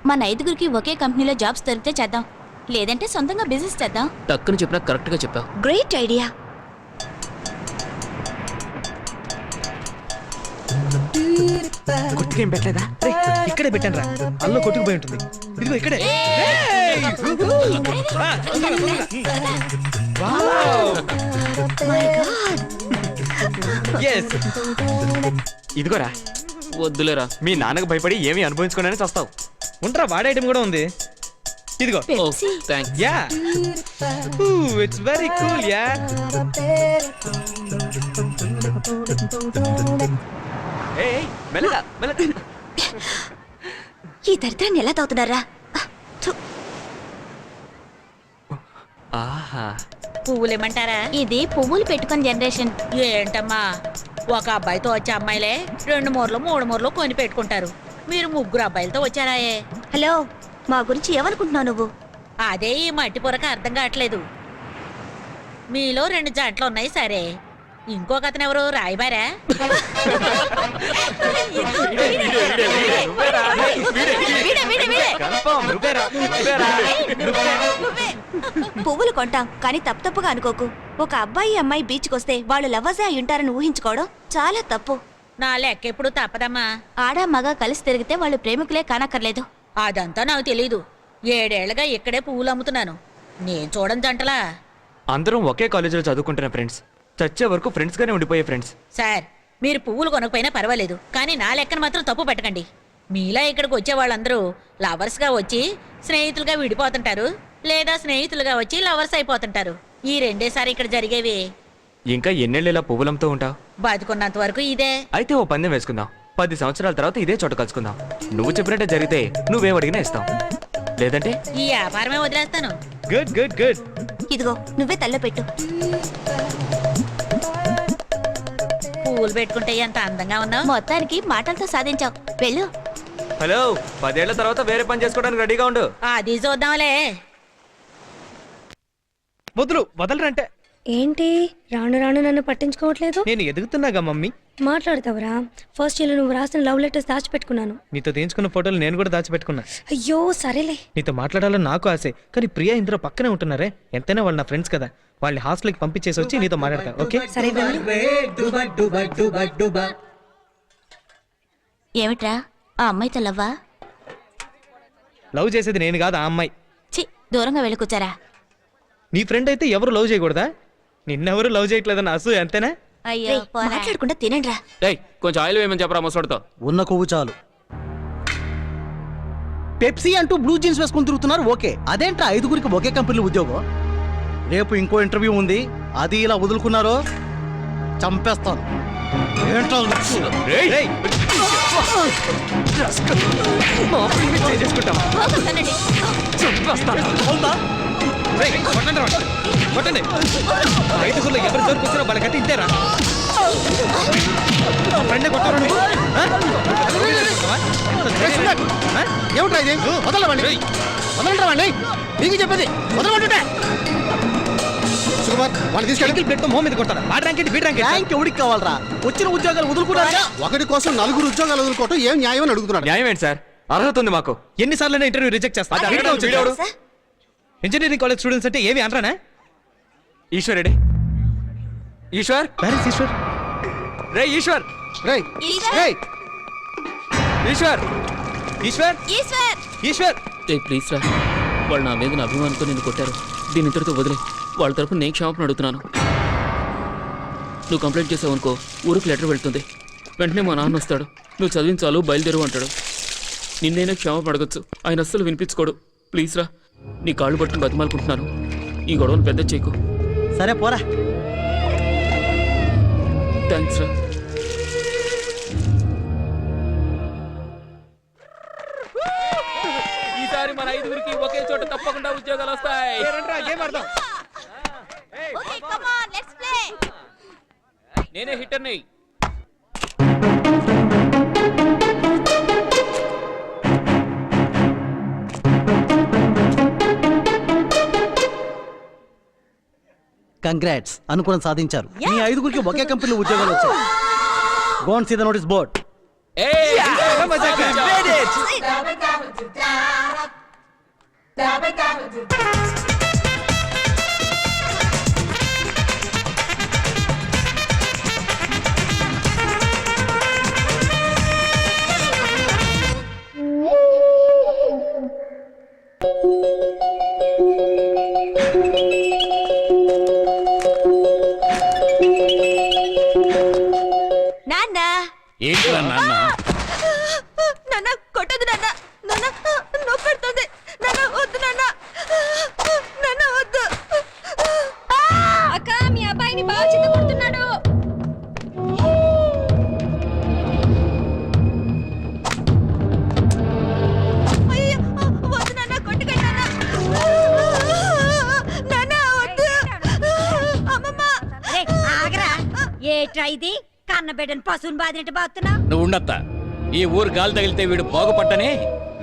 మన 5గురికి ఒకే కంపెనీలో జాబ్స్ దొరికితే చేద్దాం, లేదంటే సొంతంగా బిజినెస్ చేద్దాం. టక్కుని చెప్పినా కరెక్ట్గా చెప్పావు. Great idea. గుర్తుగా ఏం పెట్టలేదా? ఇక్కడే పెట్టాను రా, అల్లో కొట్టుకుపోయి ఉంటుంది. ఇదిగో ఇక్కడే. ఇదిగోరా. వద్దులేరా, మీ నాన్నకు భయపడి ఏమీ అనుభవించుకోనని చస్తావు. ఉంటారా, వాడే ఐటమ్ కూడా ఉంది. ఇదిగో. Thanks. Yeah, it's very cool. Yeah, మెల్లగా మెల్లగా. ఈ దరిద్రాన్ని ఎలా తాగుతున్నారా? ఆహా, పువ్వులేమంటారా? ఇది పువ్వులు పెట్టుకుని జనరేషన్. ఏంటమ్మా, ఒక అబ్బాయితో వచ్చే అమ్మాయిలే 2 మూరలు 3 మూరలు కొని పెట్టుకుంటారు. మీరు 3 అబ్బాయిలతో వచ్చారాయే. హలో, మా గురించి ఏమనుకుంటున్నావు నువ్వు? అదే ఈ మట్టి పొరక అర్థం కావట్లేదు. మీలో 2 జంటలు ఉన్నాయి సరే, ఇంకొక అతను ఎవరు? రాయబారా? పువ్వులు కొంటాం కానీ తప్పుగా అనుకోకు. ఒక అబ్బాయి అమ్మాయి బీచ్కి వస్తే వాళ్ళు లవ్వర్సే అయి ఉంటారని ఊహించుకోవడం చాలా తప్పు. నా లెక్క ఎప్పుడు తప్పదమ్మా. ఆడ మగ కలిసి తిరిగితే వాళ్ళు ప్రేమికులే కానక్కర్లేదు. అదంతా నాకు తెలీదు. 7 ఏళ్లుగా ఇక్కడే పువ్వులు అమ్ముతున్నాను. నేను చూడని జంటలా. అందరం ఒకే కాలేజీలో చదువుకుంటున్న ఫ్రెండ్స్, చచ్చే వరకు ఫ్రెండ్స్ గానే ఉండిపోయే ఫ్రెండ్స్. సార్, మీరు పువ్వులు కొనకపోయినా పర్వాలేదు, కానీ నా లెక్కను మాత్రం తప్పు పెట్టకండి. మీలా ఇక్కడికి వచ్చే వాళ్ళందరూ లవర్స్గా వచ్చి స్నేహితులుగా విడిపోతుంటారు, లేదా స్నేహితులుగా వచ్చి లవర్స్ అయిపోతుంటారు. ఈ 2సారి ఇక్కడ జరిగేవి. ఇంకా ఎన్నెళ్ళు ఇలా పువ్వులంతో ఉంటావు? బతుకున్నంత వరకు ఇదే. అయితే ఓ పందెం వేసుకుందాం. 10 సంవత్సరాల తర్వాత ఇదే చోట కలుసుకుందాం. నువ్వు చెప్పినట్టే జరిగితే నువ్వేం అడిగినా ఇస్తాం, లేదంటే ఈ వ్యాపారమే వదిలేస్తాను. Good good good. ఇదిగో నువ్వే తల్లో పెట్టు. పువ్వులు పెట్టుకుంటే ఎంత అందంగా ఉన్నావు. మొత్తానికి మాటలతో సాధించావు. వెళ్ళు. హలో, 10 ఏళ్ల తర్వాత వేరే పని చేసుకోవడానికి రెడీగా ఉండు. అది చూద్దాంలే. వదలరంటే ఏంటి రాను రాను నన్ను పట్టించుకోవట్లేదు? నేను ఎదుగుతున్నాగా మమ్మీ. మాట్లాడతావరా? ఫస్ట్ ఇయర్ నువ్వు రాసిన లవ్ లెటర్స్ దాచిపెట్టుకున్నాను. నీతో తీయించుకున్న ఫోటోలు నేను కూడా దాచిపెట్టుకున్నా. అయ్యో సరేలే. నీతో మాట్లాడాలని నాకు ఆశే, కానీ ప్రియా ఇందులో పక్కనే ఉంటున్నారే. ఎంతైనా వాళ్ళు నా ఫ్రెండ్స్ కదా, వాళ్ళని హాస్టల్కి పంపించేసి వచ్చి నీతో మాట్లాడతా. ఓకే సరే వెళ్ళు. ఏమిట్రా, ఆ అమ్మాయితో లవ్వా? లవ్ చేసేది నేను కాదు, ఆ అమ్మాయి. చి, దూరంగా వెళ్ళి కూర్చారా. నీ ఫ్రెండ్ అయితే ఎవరు లవ్ చేయకూడదా? నిన్నెవరు లవ్ చేయట్లేదన్న అసూ ఎంతేనా? అయ్యో, మాట్లాడకుండా తినండి రా. కొంచెం ఆయిల్ వేయమని చెప్పరా ముసడితో. ఉన్న కొవ్వు చాలు. పెప్సీ అంటూ బ్లూ జీన్స్ వేసుకుని తిరుగుతున్నారు. ఓకే, అదేంట్రా 5గురికి ఒకే కంపెనీలో ఉద్యోగం? రేపు ఇంకో ఇంటర్వ్యూ ఉంది, అది ఇలా వదులుకున్నారో చంపేస్తాను. ఏంట్రా ఐదుగురులో ఎవరు దొరికొచ్చినా వాళ్ళకైతే ఇంతేరా. ఏమిట్రా ఇది? వదలవండి, వదలంటావండి. నీకు చెప్పేది వదలమంటుంటే. సుకుమార్, వాళ్ళు తీసుకెళ్ళి ప్లేట్తో మో మీద కొట్టారా? వాడి ర్యాంక్ వీడి ర్యాంక్ ఎవరికి కావాలరా? వచ్చిన ఉద్యోగాలు వదులుకున్నారా? ఒకటి కోసం 4 ఉద్యోగాలు వదులుకోవటం ఏం న్యాయం అని అడుగుతున్నాడు. న్యాయం ఏంటి సార్? అర్హత ఉంది మాకు. ఎన్నిసార్లు ఇంటర్వ్యూ రిజెక్ట్ చేస్తా. ఇంజనీరింగ్ కాలేజ్ స్టూడెంట్స్ అంటే ఏమి అనరానా? ఈశ్వర్ రెడ్డి. ఈశ్వర్, ఈశ్వర్ రే, ఈశ్వర్ రే, ఈశ్వర్ ఈశ్వర్ ఈశ్వర్ ఈశ్వర్. ప్లీజ్ రా, వాళ్ళు నా మీద అభిమానంతో నిన్ను కొట్టారు. దీని ఇంతటితో వదిలే. వాళ్ళ తరపున నేను క్షమాపణ అడుగుతున్నాను. నువ్వు కంప్లైంట్ చేసావు అనుకో, ఊరికి లెటర్ వెళ్తుంది. వెంటనే మా నాన్న వస్తాడు, నువ్వు చదివించాలు బయలుదేరు అంటాడు. నిన్నైనా క్షమాపణ అడగచ్చు, ఆయన అస్సలు వినిపించుకోడు. ప్లీజ్ రా, నీ కాళ్ళు పట్టుకుని బతిమాలుకుంటున్నాను. ఈ గొడవను పెద్ద చేయకు. సరే పోరా. థ్యాంక్స్ రా. ఈసారి మన 5గురికి ఒకే చోట తప్పకుండా ఉద్యోగాలు వస్తాయి. నేనే హిట్టర్ని. కంగ్రాట్స్, అనుకుని సాధించారు. మీ 5గురికి ఒకే కంపెనీలో ఉద్యోగాలు వచ్చాయి. Go and see the notice board. నాన్న ఏంట్రా నాన్న నాన్న కొట్టదు నాన్న నాన్న నొప్పి పెడుతుంది నాన్న వద్దు నాన్న నాన్న వద్దు అక్క మీ అబ్బాయిని బాగా చిన్న కొడుతున్నాడు. అయ్యో వద్దు నాన్న కొట్టకండి నాన్న నాన్న వద్దు అమ్మమ్మ ఆగరా ఏట్రా ఇది కన్నబిడ్డను పశువుని బాధినట్టు బాగుతున్నా. నువ్వు ఉండత్తా. ఈ ఊరు గాలి తగిలితే వీడు బాగుపట్టనే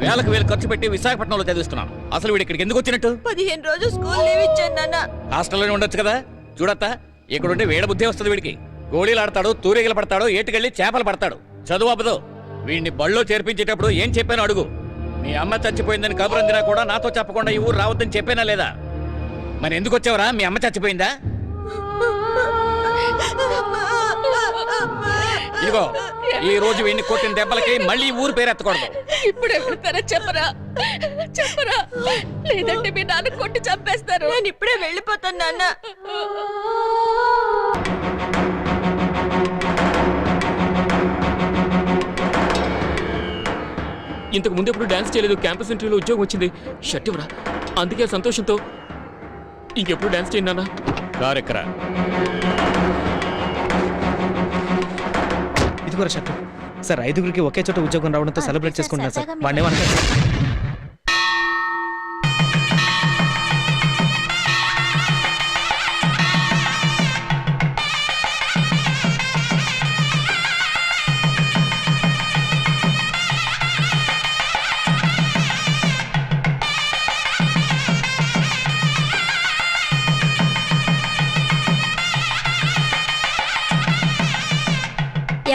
వేలకు వేలు ఖర్చు పెట్టి విశాఖపట్నంలో చదివిస్తున్నాను. అసలు వీడు ఇక్కడికి ఎందుకు వచ్చినట్టు? 15 రోజులు స్కూల్ లీవ్ ఇచ్చాను నాన్న. హాస్టల్లోనే ఉండొచ్చు కదా. చూడత్తా, ఇక్కడుంటే వేడ బుద్ధి వస్తుంది వీడికి. గోళీలు ఆడతాడు, తూరేగలు పడతాడు, ఏటుకెళ్ళి చేపలు పడతాడు. చదువు అవ్వదు. వీడిని బళ్ళో చేర్పించేటప్పుడు ఏం చెప్పానో అడుగు. మీ అమ్మ చచ్చిపోయిందని కబురందినా కూడా నాతో చెప్పకుండా ఈ ఊరు రావద్దని చెప్పేనా లేదా? మరి ఎందుకు వచ్చావురా? మీ అమ్మ చచ్చిపోయిందా? ఇదిగో, ఈ రోజు వీడిని కొట్టిన దెబ్బలకి మళ్ళీ ఊరు పేరు ఎత్తకూడదు. ఇప్పుడే వెళ్తారా చెప్పరా చెప్పరా, లేదంటే మీ నాన్న కొట్టి చంపేస్తారు. నేను ఇప్పుడే వెళ్ళిపోతాను నాన్న. ఇంతకు ముందు ఎప్పుడు డాన్స్ చేయలేదు. క్యాంపస్ ఇంటర్వ్యూలో ఉద్యోగం వచ్చింది. షర్ట్ ఇవ్వరా. అందుకే సంతోషంతో ఇంకెప్పుడు డాన్స్ చేయండి నాన్న. కారెక్కరా. ఇదిగోరా షర్ట్. సార్ 5గురికి ఒకే చోట ఉద్యోగం రావడంతో సెలబ్రేట్ చేసుకుంటున్నాను సార్. వాడిని ఏమనకండి.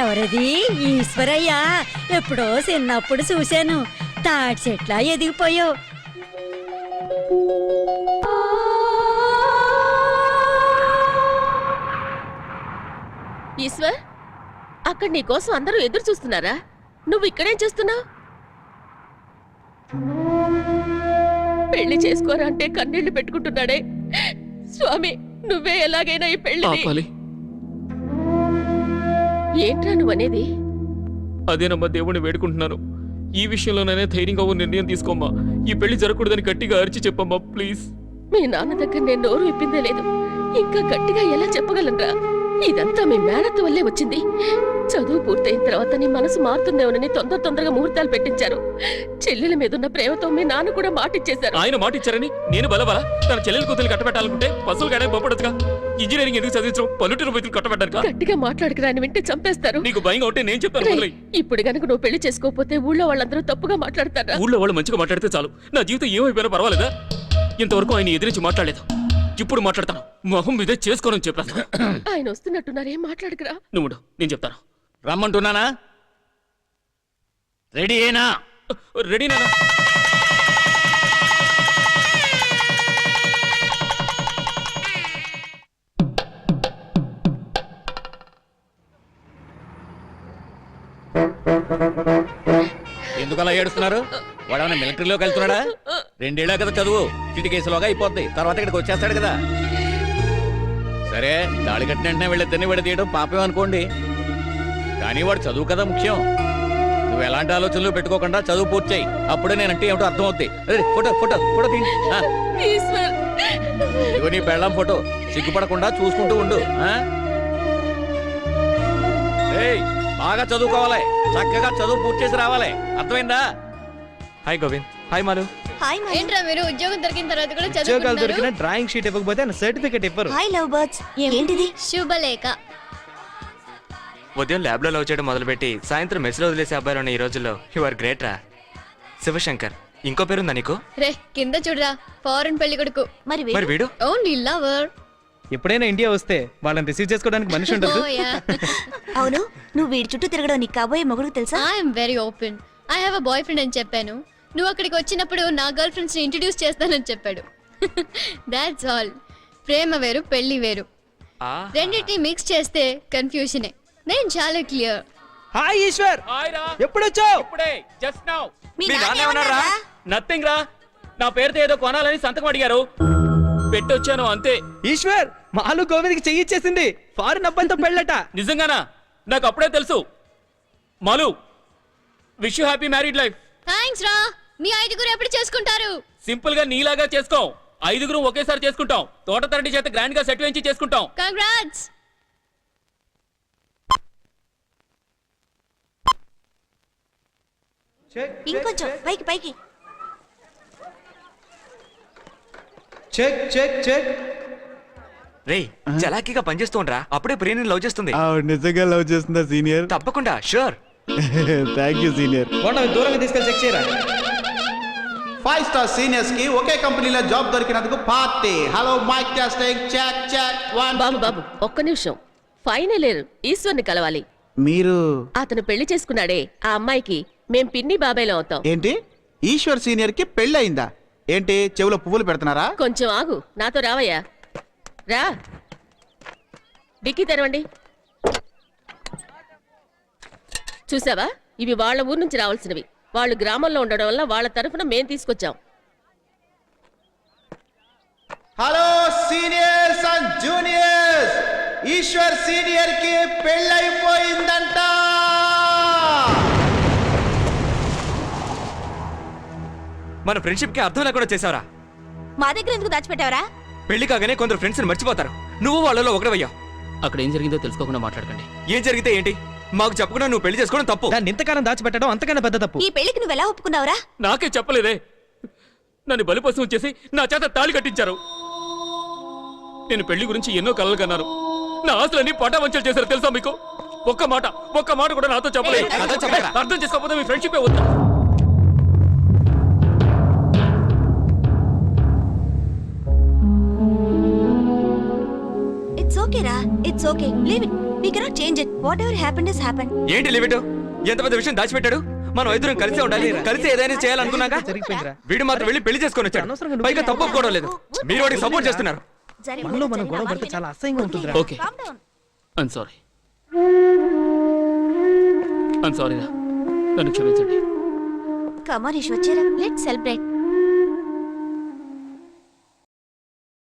ఎవరది? ఈశ్వరయ్య. ఎప్పుడో చిన్నప్పుడు చూశాను. తాటి చెట్లా ఎదిగిపోయావు. ఈశ్వర్, అక్కడ నీకోసం అందరూ ఎదురు చూస్తున్నారా? నువ్వు ఇక్కడేం చేస్తున్నావు? పెళ్లి చేసుకోరా అంటే కన్నీళ్లు పెట్టుకుంటున్నాడే. స్వామి, నువ్వే ఎలాగైనా ఈ పెళ్లి ఆపాలి. ఏంట్రా నువ్వనేది? అదేనమ్మా, దేవుణ్ణి వేడుకుంటున్నాను. ఈ విషయంలోనైనా ధైర్యంగా ఓ నిర్ణయం తీసుకోమ్మా. ఈ పెళ్లి జరగకూడదని గట్టిగా అరిచి చెప్పమ్మా ప్లీజ్. మీ నాన్న దగ్గర నేను నోరు విప్పిందే లేదు. ఇంకా గట్టిగా ఎలా చెప్పగలనరా? ఇదంతా మీ మేనత్త వల్లే వచ్చింది. చదువు పూర్తయిన తర్వాత నీ మనసు మారుతుందేమోనని తొందరగా ముహూర్తాలు పెట్టించారు. చెల్లెల మీదున్న ప్రేమతో మీ నాన్న కూడా మాటిచ్చేశారు. ఆయన మాట ఇచ్చారని నేను బలబల తన చెల్లెలు కూతురు కట్టబెట్టాలనుకుంటే పశువులు గానే బొప్పడదుగా. ఇంజనీరింగ్ ఎందుకు చదివించడం? పల్లెటూరు వైద్యులు కట్టబెట్టారు. గట్టిగా మాట్లాడకరా అని వింటే చంపేస్తారు. నీకు భయంగా ఉంటే నేను చెప్తాను. రేయ్, వదిలేయ్. ఇప్పుడు గనుక నువ్వు పెళ్లి చేసుకోకపోతే ఊళ్ళో వాళ్ళందరూ తప్పుగా మాట్లాడతారా? ఊళ్ళో వాళ్ళు మంచిగా మాట్లాడితే చాలు. నా జీవితం ఏమైపోయినా పర్వాలేదా? ఇంతవరకు ఆయన ఎదిరించి మాట్లాడలేదు. ఇప్పుడు మాట్లాడతాను. మొహం మీదే చేసుకోనని చెప్పాను. ఆయన వస్తున్నట్టున్నారు, ఏం మాట్లాడకరా. నువ్వు నేను చెప్తాను. రమ్మంటున్నానా? రెడీ ఏనా? రెడీనా? ఎందుకు అలా ఏడుస్తున్నారు? వాడేమన్నా మిలిటరీలోకి వెళ్తున్నాడా? 2 ఏళ్ళ కదా చదువు. చిటికేసులోగా అయిపోద్ది. తర్వాత ఇక్కడికి వచ్చేస్తాడు కదా. సరే, తాళి కట్టిన వెంటనే వీళ్ళిద్దరిని విడదీయడం పాపం అనుకోండి. కానీ వాడు చదువు కదా ముఖ్యం. నువ్వు ఎలాంటి ఆలోచనలు పెట్టుకోకుండా చదువు పూర్తి చేయి. అప్పుడే నేనంటే ఏమిటో అర్థం అవుతాయి. ఫోటో ఫోటో ఫోటో తీ. ఈశ్వర్, ఇదిగో నీ పెళ్ళాం ఫోటో. సిగ్గుపడకుండా చూసుకుంటూ ఉండు. ఏయ్, బాగా చదువుకోవాలి. చక్కగా చదువు పూర్తి చేసి రావాలి. అర్థమైందా? Hi Govind. Hi Malu. Hi my ఏంట్రా మీరు ఉద్యోగం దొరికిన తర్వాత కూడా ఉద్యోగాలు దొరికిన చదువుకుంటున్నారు? డ్రాయింగ్ షీట్ ఇవ్వకపోతే ఆయన సర్టిఫికేట్ ఇవ్వరు. Hi love birds. ఏంటిది? శుభలేఖ. ఉదయం ల్యాబ్లో లవ్ చేయడం మొదలుపెట్టి సాయంత్రం మెస్లో వదిలేసే అబ్బాయిలు ఈ రోజుల్లో యు ఆర్ గ్రేట్ రా. శివశంకర్. ఇంకో పేరుందా నీకు? రే కింద చూడరా, ఫారెన్ పెళ్లి కొడుకు. మరి మరి వీడు? Only lover. ఎప్పుడైనా ఇండియా వస్తే వాళ్ళని రిసీవ్ చేసుకోవడానికి మనిషి ఉండదు. అవును, నువ్వు వీడి చుట్టూ తిరగడం నీకు కాబోయే మొగుడు తెలుసా? I'm very open. I have a boy friend అని చెప్పాను. నువ్వు అక్కడికి వచ్చినప్పుడు నా గర్ల్ ఫ్రెండ్స్ని ఇంట్రడ్యూస్ చేస్తానని చెప్పాడు. That's all. ప్రేమ వేరు పెళ్లి వేరు, రెండింటిని మిక్స్ చేస్తే కన్ఫ్యూజనే. నేను చాలా క్లియర్. హాయ్ ఈశ్వర్, ఎప్పుడొచ్చావు? ఇప్పుడే జస్ట్ నౌ. మీ మీ నాన్న నాన్న ఏమన్నారా? ఏమన్నారా? నథింగ్ రా. నా పేరుతో ఏదో కొనాలని సంతకం అడిగారు, పెట్టొచ్చాను అంతే. ఈశ్వర్, మాలు గోవింద్కి చెయ్యిచ్చేసింది. ఫారిన్ అబ్బాయితో పెళ్ళట. నిజంగానా? నాకు అప్పుడే తెలుసు. Malu, wish you happy married life. Thanks రా. మీ ఐదుగురు ఎప్పుడు చేసుకుంటారు? సింపుల్ గా నీలాగా చేసుకో. ఐదుగురు ఒకేసారి చేసుకుంటాం. తోట తరటి చేత గ్రాండ్ గా సెట్ వేయించి చేసుకుంటాం. కంగ్రాట్స్. ఇంకొంచెం పైకి పైకి. Check check check. రేయ్, చలాకీగా పనిచేస్తూ ఉండరా, అప్పుడే ప్రియని లవ్ చేస్తుంది. నిజంగా లవ్ చేస్తుందా సీనియర్? తప్పకుండా, షూర్. Thank you senior. దూరంగా తీసుకెళ్ళి చెక్ చేయరా. 5 స్టార్ సీనియర్స్ కి ఒకే కంపెనీలో జాబ్ దొరికినందుకు party. Hello mike testing check check 1. బాబు బాబు ఒక్క నిమిషం. ఫైనల్ ఇయర్ ఈశ్వర్ని కలవాలి. మీరు అతను పెళ్లి చేసుకున్నాడే ఆ అమ్మాయికి మేం పిన్ని బాబాయ్లో అవుతాం. ఏంటి ఈశ్వర్ సీనియర్ కి పెళ్ళయిందా? ఏంటి చెవులో పువ్వులు పెడుతున్నారా? కొంచెం ఆగు, నాతో రావయ్యా. రా, డిక్కీ తెరవండి. చూసావా, ఇవి వాళ్ళ ఊరు నుంచి రావాల్సినవి. వాళ్ళు గ్రామంలో ఉండడం వల్ల వాళ్ళ తరఫున మేం తీసుకొచ్చాం. Hello seniors and juniors, Eshwar senior కి పెళ్ళైపోయిందంట. మన ఫ్రెండ్షిప్ కి అర్థం లేకుండా చేసావరా? మా దగ్గర ఎందుకు దాచిపెట్టావరా? పెళ్లి కాగానే కొందరు ఫ్రెండ్స్ మర్చిపోతారు. నువ్వు వాళ్ళలో ఒకడవయ్యావు. అక్కడ ఏం జరిగిందో తెలుసుకోకుండా మాట్లాడకండి. ఏం జరిగితే ఏంటి? మాకు చెప్పకుండా నువ్వు పెళ్లి చేసుకోవడం తప్పు. దాన్ని ఇంతకాలం దాచిపెట్టడం అంతకన్నా పెద్ద తప్పు. ఈ పెళ్లికి నువ్వు ఎలా ఒప్పుకున్నావురా? నాకే చెప్పలేదే. నన్ను బలిపశం చేసి నా చేత తాళి కట్టించారు. నేను పెళ్లి గురించి ఎన్నో కలలు కన్నాను. నా ఆస్తులన్నీ పటావంచలు చేశారు తెలుసా మీకు? ఒక్క మాట కూడా నాతో చెప్పలేదు. అర్థం చేసుకోకపోతే మీ ఫ్రెండ్షిప్ వద్దా? ఇట్స్ ఓకే రా, it's okay. Leave it. We cannot change it. Whatever happened is happened. ఏంటి లిమిట్? ఎంత పెద్ద విషయం దాచిపెట్టాడు. మనం ఇద్దరం కలిసే ఉండాలి, కలిసి ఏదైనా చేయాలనుకున్నాగా. జరిగిపోయిందిరా. వీడు మాత్రం వెళ్ళి పెళ్లి చేసుకొని వచ్చాడు. పైగా తప్పు ఒప్పుకోవడం లేదు. మీరు వాడికి సపోర్ట్ చేస్తున్నారు. మనలో మనం గొడవ పడితే చాలా అసహ్యంగా ఉంటుందిరా. ఓకే, ఐమ్ సారీ రా. నన్ను క్షమించండి. Come on Eshwar, cheer up. Let's celebrate.